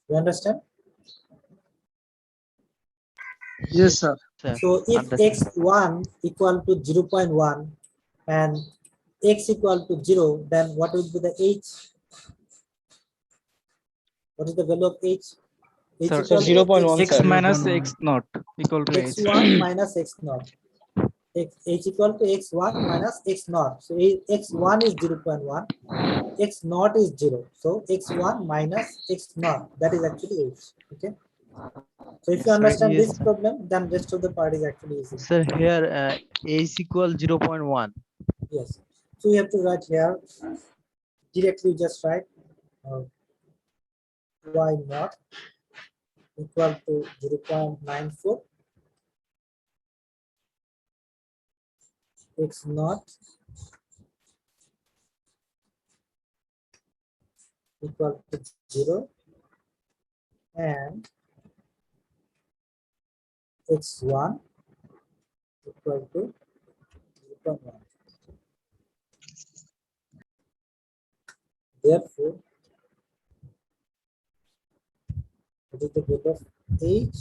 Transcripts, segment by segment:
You understand? Yes, sir. Sir, So if understand. x1 equal to 0.1 and x equal to 0, then what will be the h? What is the value of h? H Sir, equal to 0.1, x, sir. x minus x naught equal to h. x1 minus x naught. H equal to x1 minus x naught. So x1 is 0.1, x naught is 0. So x1 minus x naught, that is actually h. Okay. So if you Yes, sir. understand Yes, this sir. problem, then rest of the part is actually easy. Sir, here h equal 0.1. Yes. So you have to write here directly. Just write uh, y naught equal to 0.94, x naught equal to 0, and x1 equal to 0.1. Therefore, what is the value of h?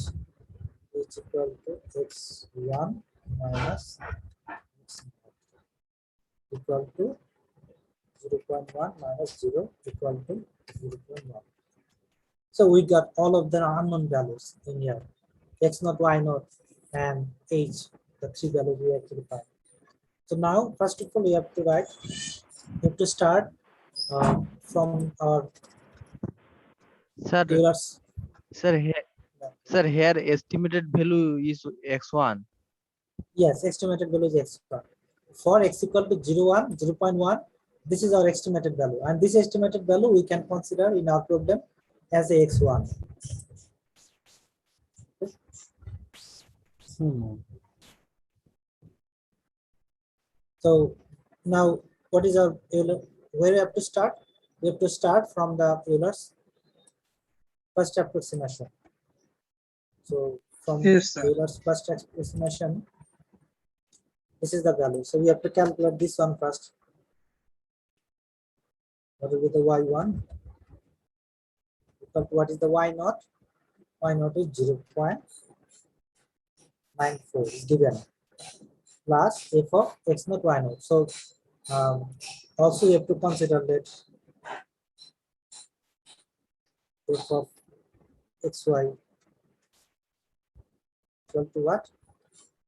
H equal to x1 minus x equal to 0.1 minus 0 equal to 0.1. So we got all of the unknown values in here, x naught, y naught, and h, the three values we actually find. So now, first of all, we have to write, we have to start from our Sir, Euler's. sir, here estimated value is x1. Yes, estimated value is x1. For x equal to 0, 1, 0.1, this is our estimated value. And this estimated value we can consider in our problem as a x1. So now what is our Euler? Where we have to start? We have to start from the Euler's first approximation. So from Yes, sir. Euler's first approximation, this is the value. So we have to calculate this one first. What will be the y1? What is the y naught? Y naught is 0.94 is given, plus f of x naught, y naught. So also you have to consider that f of xy equal to what?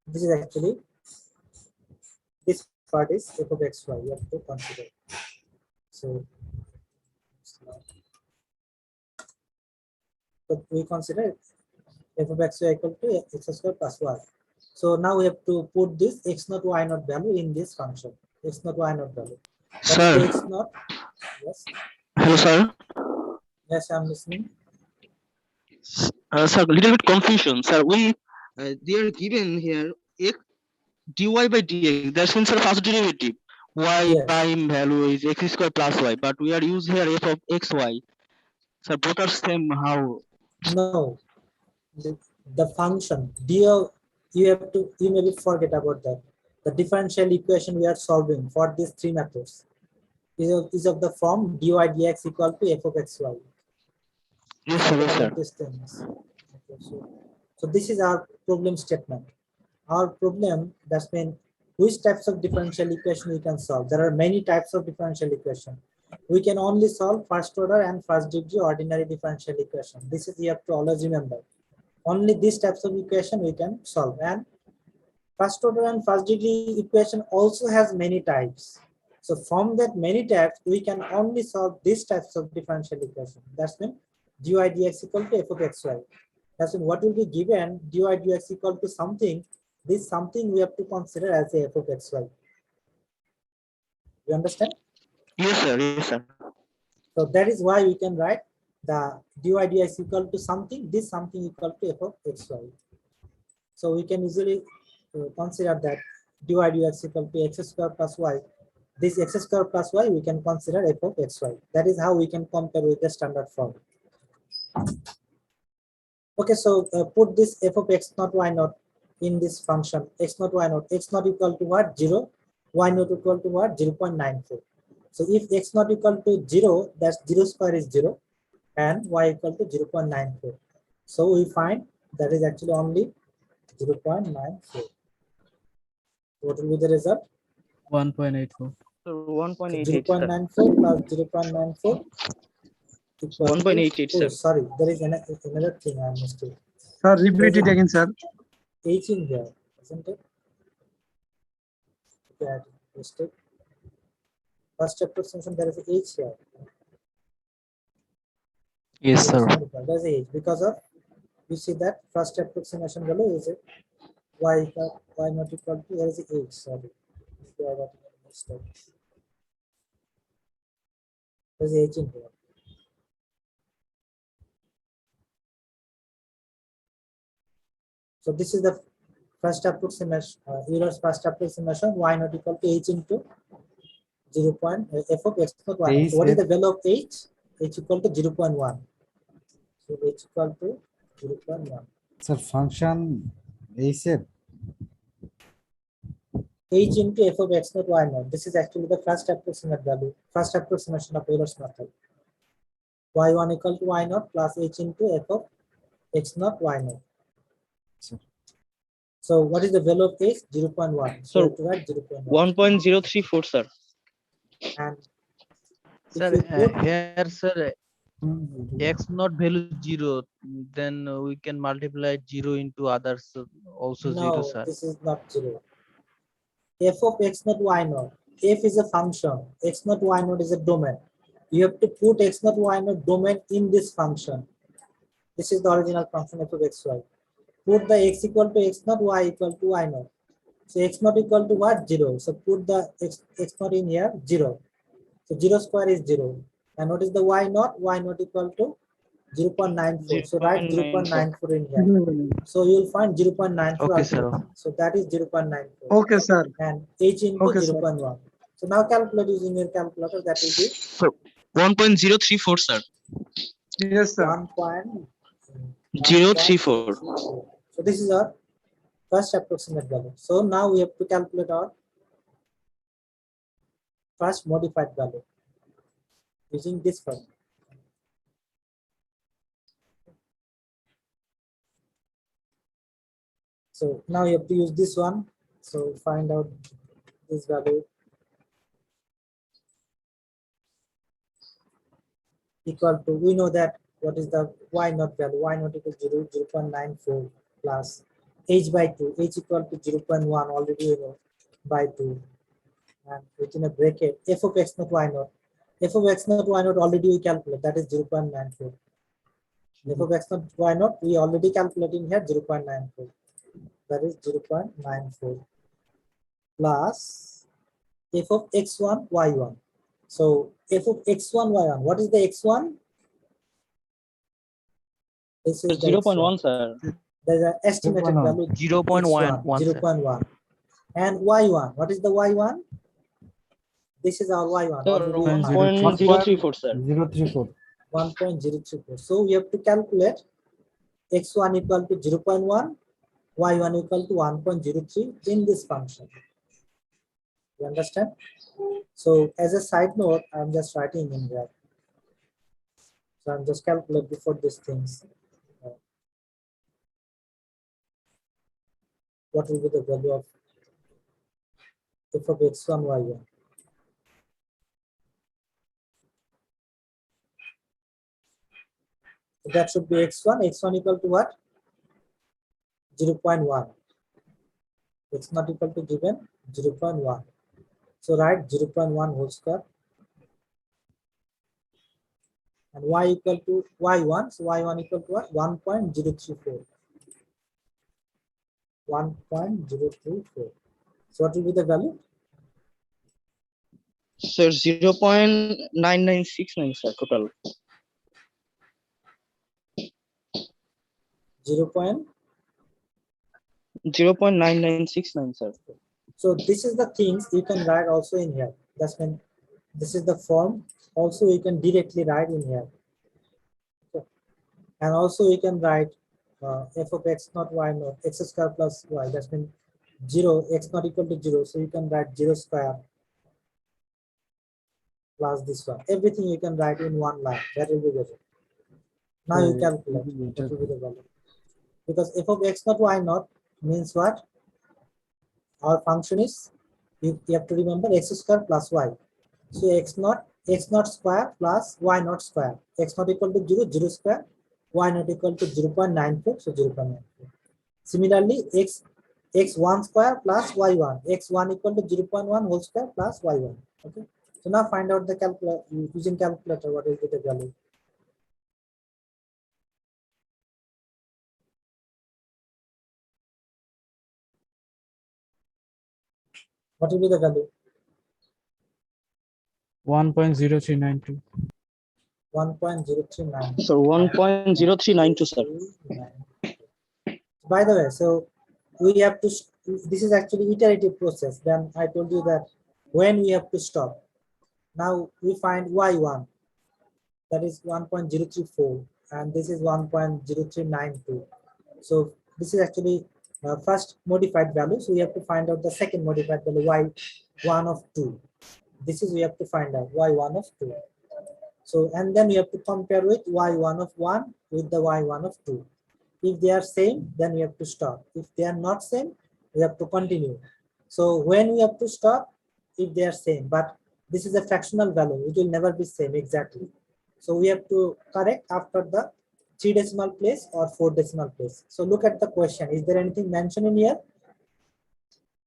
This is actually, this part is f of xy, you have to consider. So but we consider f of xy equal to x square plus y. So now we have to put this x naught, y naught value in this function. X naught, y naught value. What is the x Sir. naught? Yes. Hello, sir. Yes, I'm listening. Sir, little bit confusion. Sir, they are given here x dy by dx. That's in sir first derivative. Y Yes. prime value is x square plus y, but we are using here f of xy. Sir, both are same. How? No. The function du, you have to, you maybe forget about that. The differential equation we are solving for these three methods is of the form dy dx equal to f of xy. Yes, sir. Forget Yes, sir. about these things. Okay, so this is our problem statement. Our problem, that's mean which types of differential equation we can solve. There are many types of differential equation. We can only solve first order and first degree ordinary differential equation. This is, you have to always remember. Only these types of equation we can solve, and first order and first degree equation also has many types. So from that many types, we can only solve these types of differential equation. That's mean dy dx equal to f of xy. That's mean what will be given dy dx equal to something. This something we have to consider as a f of xy. You understand? Yes, sir. Yes, sir. So that is why we can write the dy dx equal to something. This something equal to f of xy. So we can easily consider that dy dx equal to x square plus y. This x square plus y we can consider f of xy. That is how we can compare with the standard form. Okay, so put this f of x naught, y naught in this function x naught, y naught. X naught equal to what? 0. Y naught equal to what? 0.94. So if x naught equal to 0, that's 0 square is 0, and y equal to 0.94. So we find that is actually only 0.94. What will be the result? 1.84. So 1.88, 0.94 plus 0.94 equal 1.88, to, oh, sir. sorry, there is another thing I missed it. Sir, repeat it again, sir. H in here, isn't it? Okay, I missed it. First approximation, there is H here. Yes, sir. There's H because of, you see that first approximation value is it y not equal to, there is H, sorry. Yeah, I got a mistake. There's H in here. So this is the first approximation, Euler's first approximation, y not equal to H into 0. F of x not y. H So what is is- the value of H? H equal to 0.1. So H equal to 0.1. Sir, function is it? H into f of x naught y naught. This is actually the first approximate value, first approximation of Euler's method. Y1 equal to y naught plus h into f of x naught y naught. Sir. So what is the value of h? 0.1. So So, we have to write 0.1. 1.034, sir. And Sir, if you put, here, sir, x not value 0, then we can multiply 0 into others also 0, no, sir. this is not 0. F of x naught y naught. F is a function. X naught y naught is a domain. You have to put x naught y naught domain in this function. This is the original function f of xy. Put the x equal to x naught, y equal to y naught. So x naught equal to what? 0. So put the x naught in here, 0. So 0 square is 0. And what is the y naught? Y naught equal to 0.94. So write 0.94 in here. So you will find 0.94. Okay, ultimate. sir. So that is 0.94. Okay, sir. And h into Okay, sir. 0.1. So now calculate using your calculator. That will be So 1.034, sir. Yes, sir. 034. So this is our first approximate value. So now we have to calculate our first modified value using this one. So now you have to use this one. So find out this value equal to, we know that what is the y naught value, y naught equal to 0.94 plus h by 2, h equal to 0.1 already you know by 2, and within a bracket f of x naught y naught, f of x naught y naught already we calculate, that is 0.94. F of x naught y naught we already calculating here 0.94, that is 0.94 plus f of x1 y1. So f of x1 y1, what is the x1? This is the 0.1, sir. There's an estimated 0.1. value 0.1, x1, 0.1. And y1, what is the y1? This is our y1. Sir, already we found. 1.034, sir. 034. 1.034. So we have to calculate x1 equal to 0.1, y1 equal to 1.03 in this function. You understand? So as a side note, I'm just writing in there. So I'm just calculate before these things. What will be the value of f of x1, y1? So that should be x1. x1 equal to what? 0.1. X not equal to given 0.1. So write 0.1 whole square. And y equal to y1. So y1 equal to what? 1.034. 1.034. So what will be the value? Sir, 0.9969, sir, total. 0. 0.9969, sir. So this is the things you can write also in here. That's when this is the form. Also you can directly write in here. Okay. And also you can write f of x naught y naught x square plus y. That's when 0 x not equal to 0. So you can write 0 square plus this one. Everything you can write in one line. That will be better. Now you So, calculate it will be what will be better. the value. Because f of x naught y naught means what? Our function is, you have to remember x square plus y. So x naught square plus y naught square. X naught equal to 0, 0 square, y naught equal to 0.94, so 0.94. Similarly, x1 square plus y1, x1 equal to 0.1 whole square plus y1. Okay. So now find out the calculator using calculator. What will be the value? What will be the value? 1.0392. 1.039. So 1.0392, sir. By the way, so we have to, this is actually iterative process. Then I told you that when we have to stop. Now we find y1, that is 1.034, and this is 1.0392. So this is actually first modified value. So we have to find out the second modified value, y1 of 2. This is we have to find out y1 of 2. So and then we have to compare with y1 of 1 with the y1 of 2. If they are same, then we have to stop. If they are not same, we have to continue. So when we have to stop, if they are same, but this is a fractional value, it will never be same exactly. So we have to correct after the 3 decimal place or 4 decimal place. So look at the question. Is there anything mentioned in here?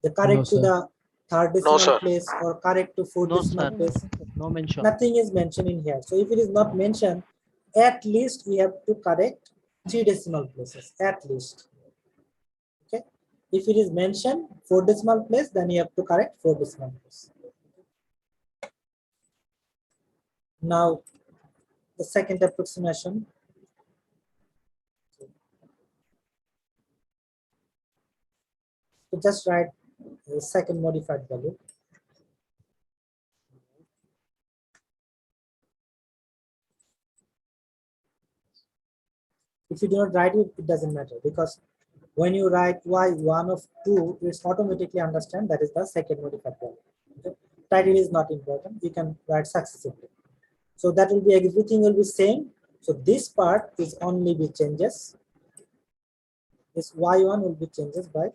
The correct to sir. the 3rd decimal place or correct to 4th No, decimal sir. place? No mention. Nothing is mentioned in here. So if it is not mentioned, at least we have to correct 3 decimal places, at least. Okay. If it is mentioned 4 decimal place, then you have to correct 4 decimal place. Now, the second approximation. So just write the second modified value. If you do not write it, it doesn't matter, because when you write y1 of 2, it's automatically understand that is the second modified value. Okay? Title is not important. You can write successively. So that will be, everything will be same. So this part is only be changes. This y1 will be changes by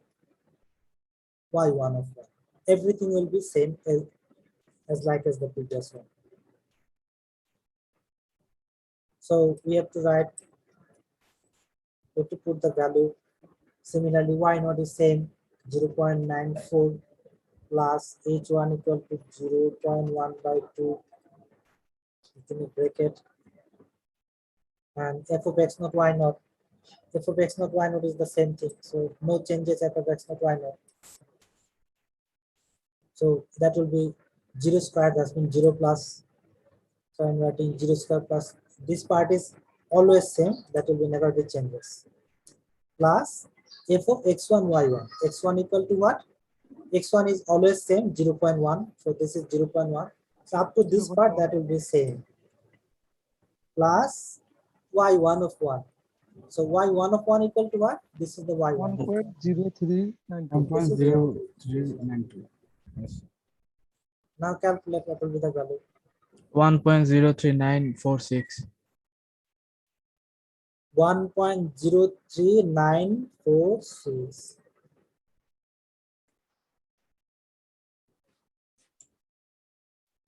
y1 of 1. Everything will be same as like as the previous one. So we have to write, we have to put the value. Similarly, y0 is same, 0.94 plus h1 equal to 0.1 by 2 within a bracket, and f of x naught y0. F of x naught y0 is the same thing, so no changes f of x naught y0. So that will be 0 square, that's been 0 plus. So I'm writing 0 square plus, this part is always same, that will be never be changes. Plus f of x1 y1. x1 equal to what? x1 is always same, 0.1. So this is 0.1. So up to this part, that will be same. Plus y1 of 1. So y1 of 1 equal to what? This is the y1. 1.0392. This is 1.0392. Yes. Now calculate what will be the value. 1.03946.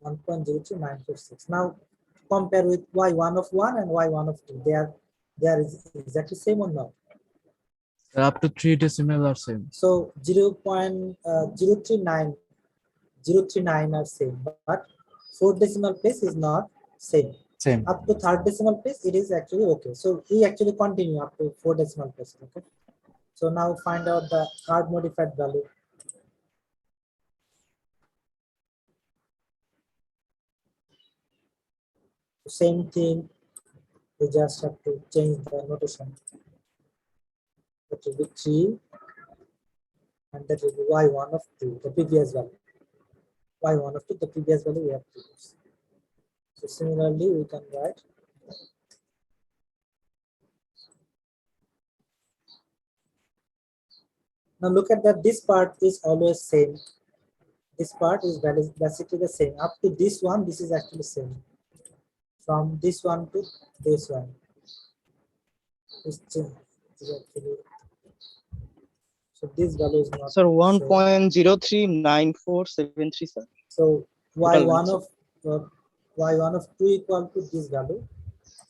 1.03946. Now compare with y1 of 1 and y1 of 2. They are exactly same or not? Up to 3 decimal are same. So 0.039 are same, but 4th decimal place is not same. Same. Up to 3rd decimal place, it is actually okay. So we actually continue up to 4 decimal place. Okay. So now find out the hard modified value. Same thing, we just have to change the notation. That will be 3, and that will be y1 of 2, the previous value. Y1 of 2, the previous value we have to use. So similarly, we can write now. Look at that, this part is always same. This part is basically the same. Up to this one, this is actually same. From this one to this one. is changed. Is actually, so this value is not. Sir, same. 1.039473, sir. So Total y1 answer. of y1 of 2 equal to this value.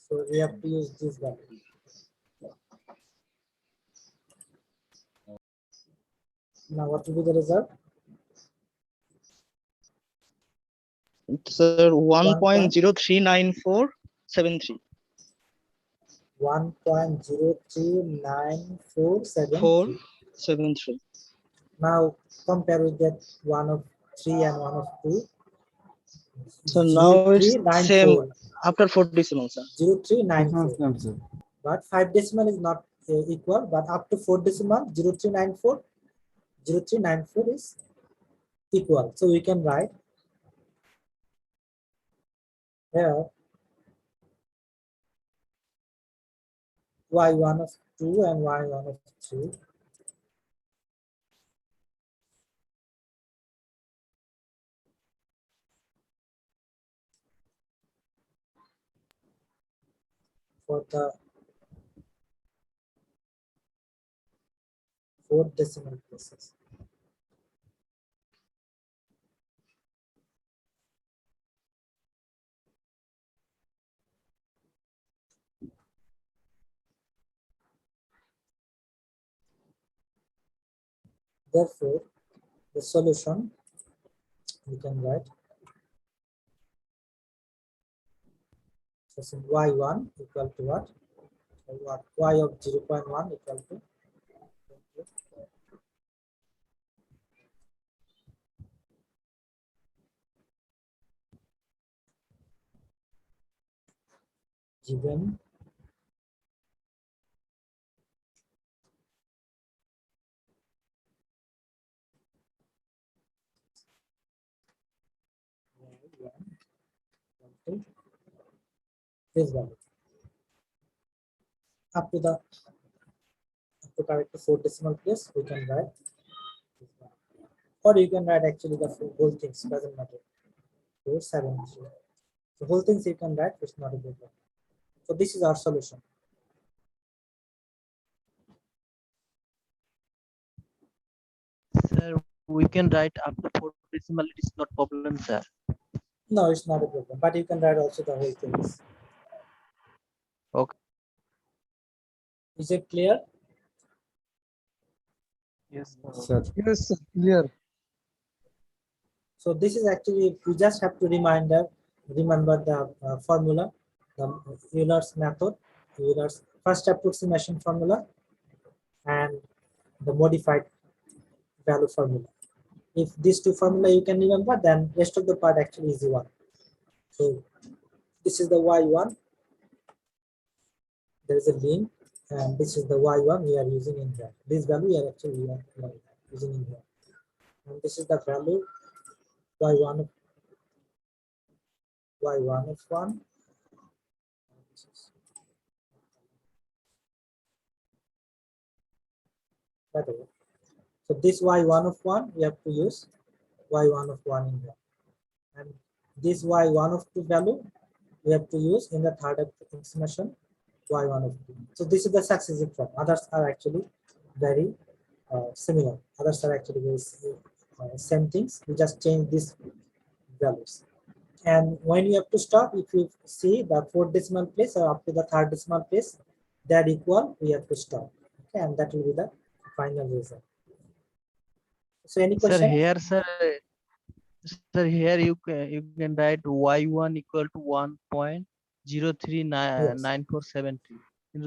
So we have to use this value. Now what will be the result? Sir, 1.039473. 1.039473. 473. Now compare with that 1 of 3 and 1 of 2. So now it's 0394. same after 4 decimals, sir. 0394. But 5 decimal is not equal, but up to 4 decimal 0394 is equal. So we can write here y1 of 2 and y1 of 3. For the 4 decimal places. Therefore, the solution we can write so y1 equal to what? Y of 0.1 equal to given this value up to correct the 4 decimal place we can write this value. Or you can write actually the whole things, doesn't matter. 470. The whole things you can write, it's not a good one. So this is our solution. Sir, we can write up to 4 decimal. It is not problem, sir. No, it's not a problem, but you can write also the whole things. Okay. Is it clear? Yes, Sir. Yes, sir. Clear. So this is actually, we just have to remember the formula, the Euler's method, Euler's first approximation formula, and the modified value formula. If these two formula you can remember, then rest of the part actually is one. So this is the y1. There is a link, and this is the y1 we are using in here. This value we are actually using in here, and this is the value y1 of 1. By the way, so this y1 of 1 we have to use y1 of 1 in here, and this y1 of 2 value we have to use in the third approximation y1 of 2. So this is the successive form. Others are actually very similar. Others are actually very same things. We just change these values. And when you have to stop, if you see the 4th decimal place or up to the 3rd decimal place, that equal, we have to stop. Okay, and that will be the final result. So any question? Sir, here, here you can write y1 equal to 1.039473.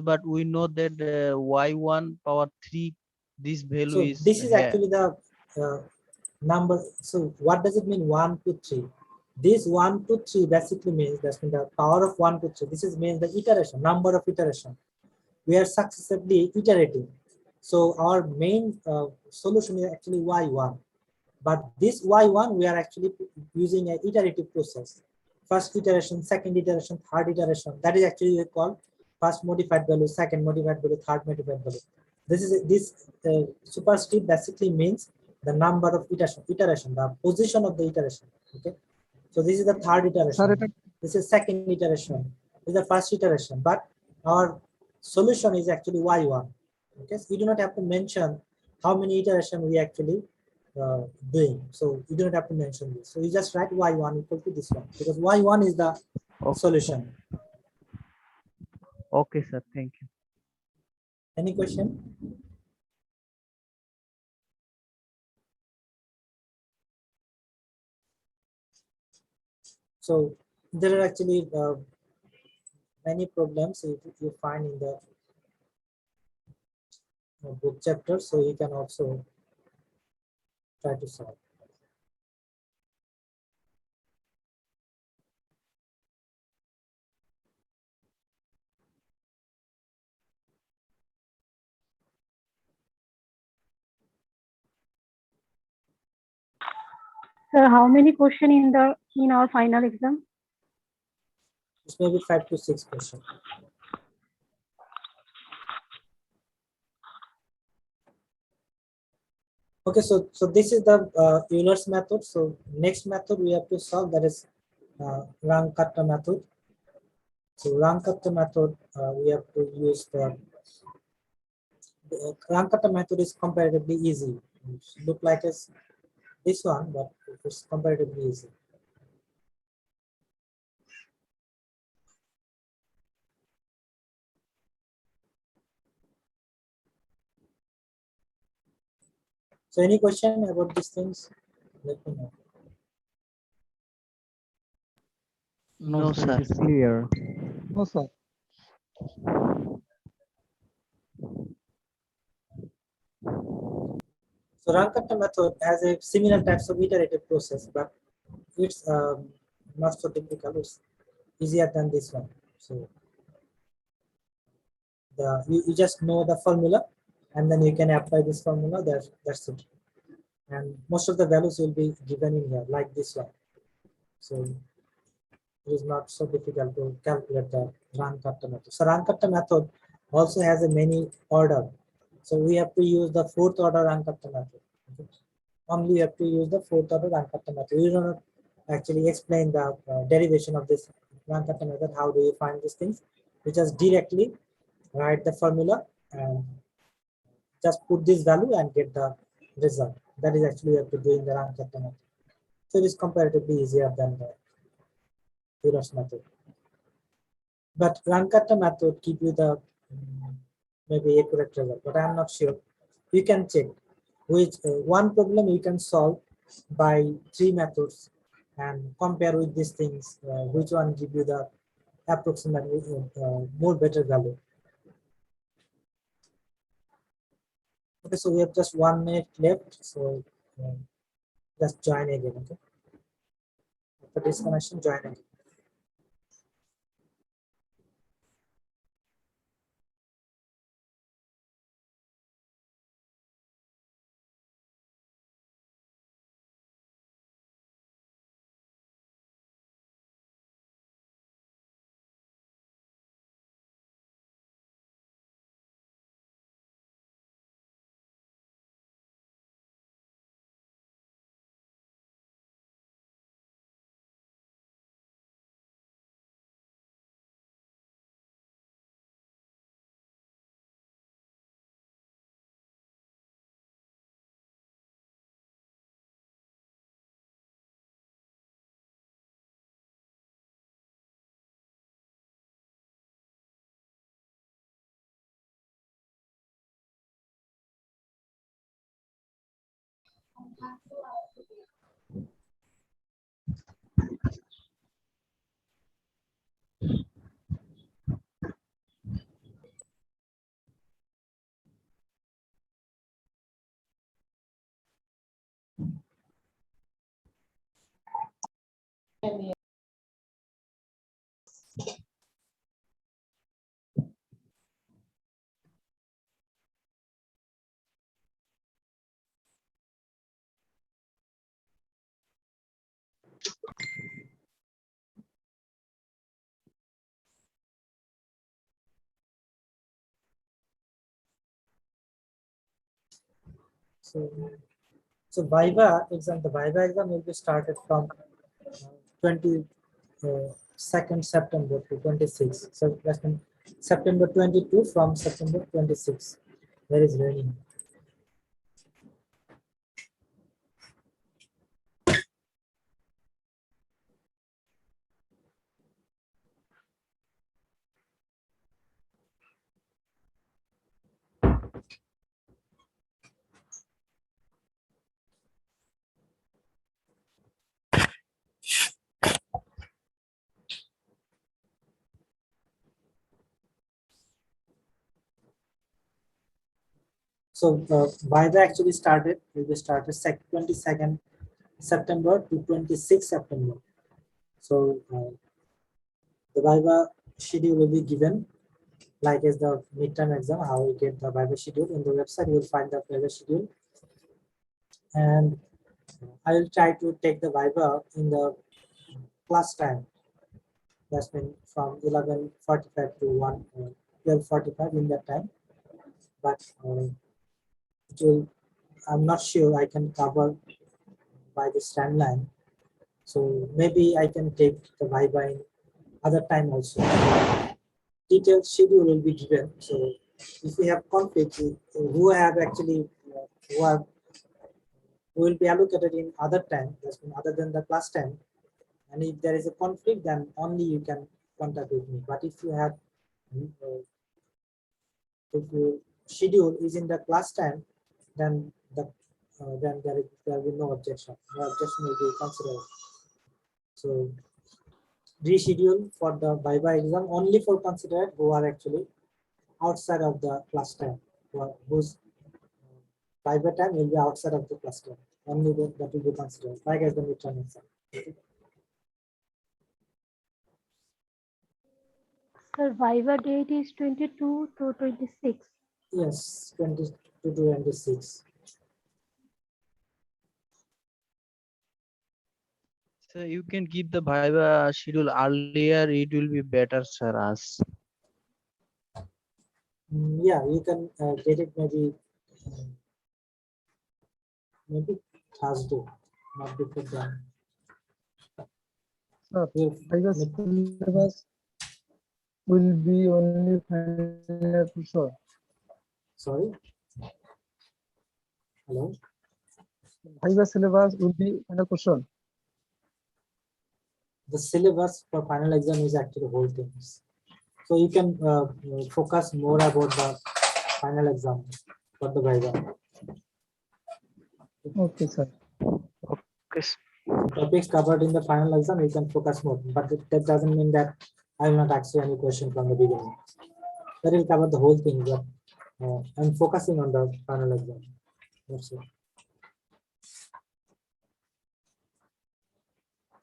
But we know that y1 power 3, this value So is this is here. actually the number. So what does it mean 1 to 3? This 1 to 3 basically means that's the power of 1 to 3. This is means the iteration, number of iteration. We are successively iterating. So our main solution is actually y1. But this y1 we are actually using an iterative process. First iteration, second iteration, third iteration. That is actually called first modified value, second modified value, third modified value. This superscript basically means the number of iteration, the position of the iteration. Okay. So this is the third iteration. Sir, This is second iteration. This is the first iteration. But our solution is actually y1. Okay, so you do not have to mention how many iteration we actually doing. So you do not have to mention this. So you just write y1 equal to this one because y1 is the Okay. solution. Okay, sir. Thank you. Any question? So there are actually many problems you find in the book chapter, so you can also try to solve. Sir, how many question in our final exam? It's maybe 5 to 6 questions. Okay, so this is the Euler's method. So next method we have to solve, that is Runge-Kutta method. So Runge-Kutta method, we have to use the Runge-Kutta method is comparatively easy. It look like it's this one, but it's comparatively easy. So any question about these things? Let me know. No, sir. It is clear. No, sir. So Runge-Kutta method has a similar types of iterative process, but it's not so difficult. It's easier than this one. So you just know the formula, and then you can apply this formula. That's it. And most of the values will be given in here, like this one. So it is not so difficult to calculate the Runge-Kutta method. So Runge-Kutta method also has a many order. So we have to use the fourth order Runge-Kutta method. Okay. Only you have to use the fourth order Runge-Kutta method. You do not actually explain the derivation of this Runge-Kutta method. How do you find these things? You just directly write the formula and just put this value and get the result. That is actually you have to do in the Runge-Kutta method. So it is comparatively easier than the Euler's method. But Runge-Kutta method give you the maybe accurate result, but I'm not sure. You can check which one problem you can solve by 3 methods and compare with these things, which one give you the approximately more better value. Okay, so we have just 1 minute left, so just join again. Okay, after disconnection, join again. So Viva exam, the Viva exam will be started from 22nd September to 26th. So that's when September 22 from September 26. There is raining. So Viva actually started, will be started 22nd September to 26th September. So the Viva schedule will be given like as the midterm exam, how you get the Viva schedule. In the website, you will find the Viva schedule. And I will try to take the Viva in the class time. That's been from 11:45 to 12:45 in that time. But it will, I'm not sure I can cover by this timeline. So maybe I can take the Viva in other time also. Detailed schedule will be given. So if we have conflict, who have actually who will be allocated in other time, that's mean other than the class time. And if there is a conflict, then only you can contact with me. But if you have if your schedule is in the class time, then there will be no objection. No objection will be considered. So reschedule for the Viva exam only for considered who are actually outside of the class time, whose Viva time will be outside of the class time. Only that will be considered, like as the midterm exam. Survivor date is 22 to 26. Yes, 22 to 26. So you can give the Viva schedule earlier, it will be better, sir. Us. Yeah, you can get it maybe Thursday, not before that. Sir, If, Viva syllabus will be only final question. sorry. Hello. Viva syllabus will be final question. The syllabus for final exam is actually whole things. So you can focus more about the final exam for the Viva. Okay, sir. Okay. Topics covered in the final exam, you can focus more. But that doesn't mean that I will not ask you any question from the beginning. That will cover the whole thing, but I'm focusing on the final exam. That's it.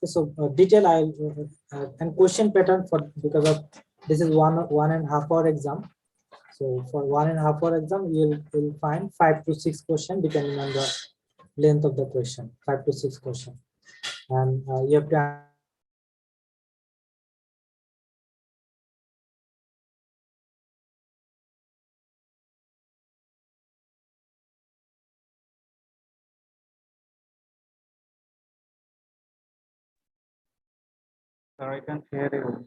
So detail and question pattern for, because of this is 1.5 hour exam. So for 1.5 hour exam, you'll find 5 to 6 questions depending on the length of the question. 5 to 6 questions, and you have to Sir, I can't hear you.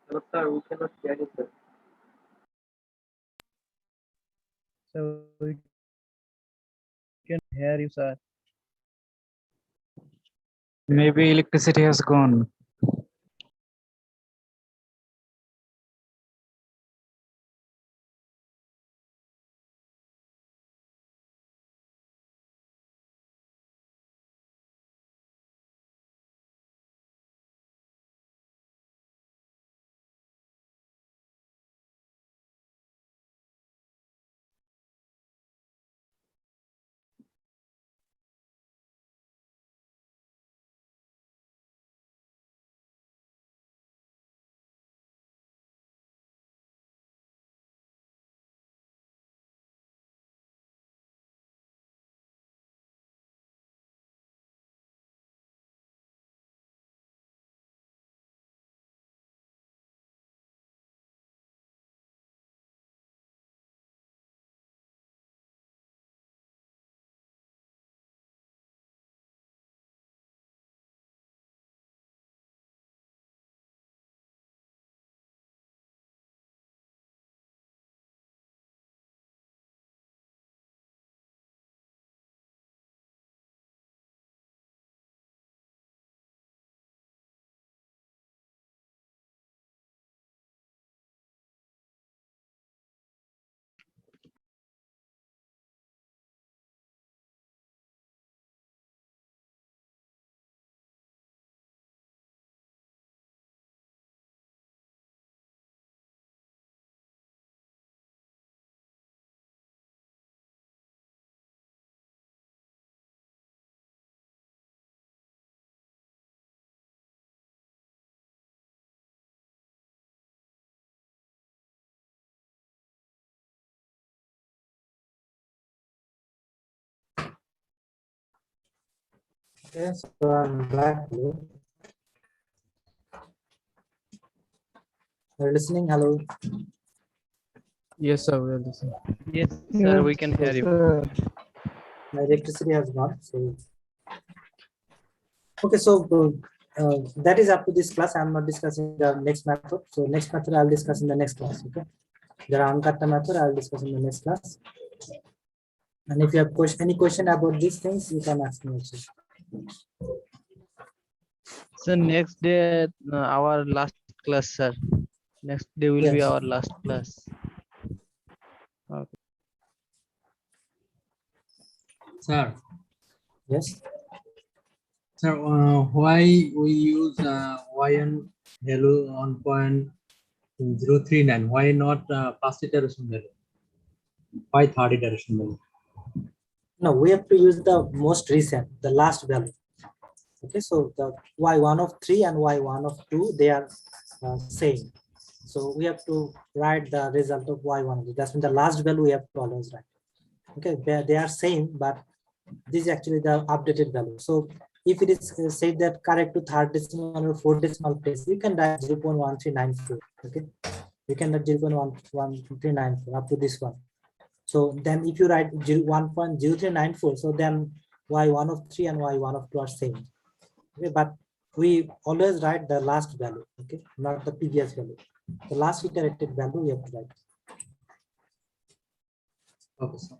Hello, sir, we cannot hear you, sir. So we can hear you, sir. Maybe electricity has gone. Okay, so I'm back. Are you listening? Hello. Yes, sir. We are listening. Yes, sir, we can hear you. Sir. My electricity has gone. So okay, so that is up to this class. I'm not discussing the next method. So next method I'll discuss in the next class. Okay. The Ankatta method I'll discuss in the next class. And if you have any question about these things, you can ask me also. So next day, our last class, sir. Next day will be Yes. our last class. Sir, Yes. sir, why we use yn value on 0.039? Why not first iteration value? Why third iteration value? No, we have to use the most recent, the last value. Okay, so the y1 of 3 and y1 of 2, they are same. So we have to write the result of y1. That's when the last value we have to always write. Okay, they are same, but this is actually the updated value. So if it is said that correct to third decimal or fourth decimal place, you can write 0.1394. Okay, you can write 0.1394 up to this one. So then if you write 1.0394, so then y1 of 3 and y1 of 2 are same. Okay, but we always write the last value, okay, not the previous value. The last iterated value we have to write. Okay, sir.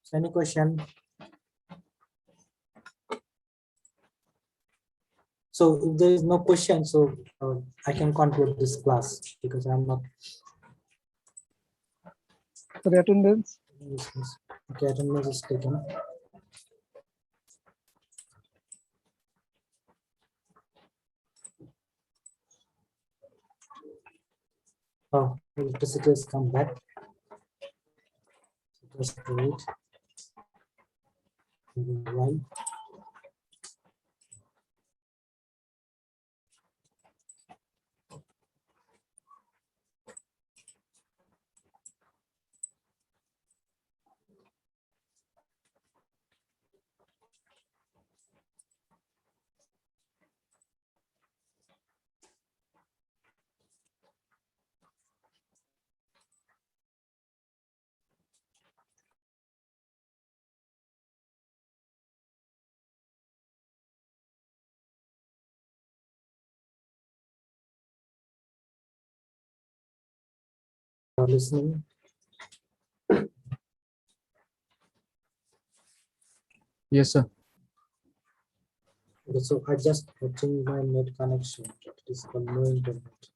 So any question? So if there is no question, so I can conclude this class because I'm not. For attendance. Okay, attendance is taken. Oh, electricity has come back. Just wait. While. Listening. Yes, sir. Okay, so I just changed my net connection. It is called no internet.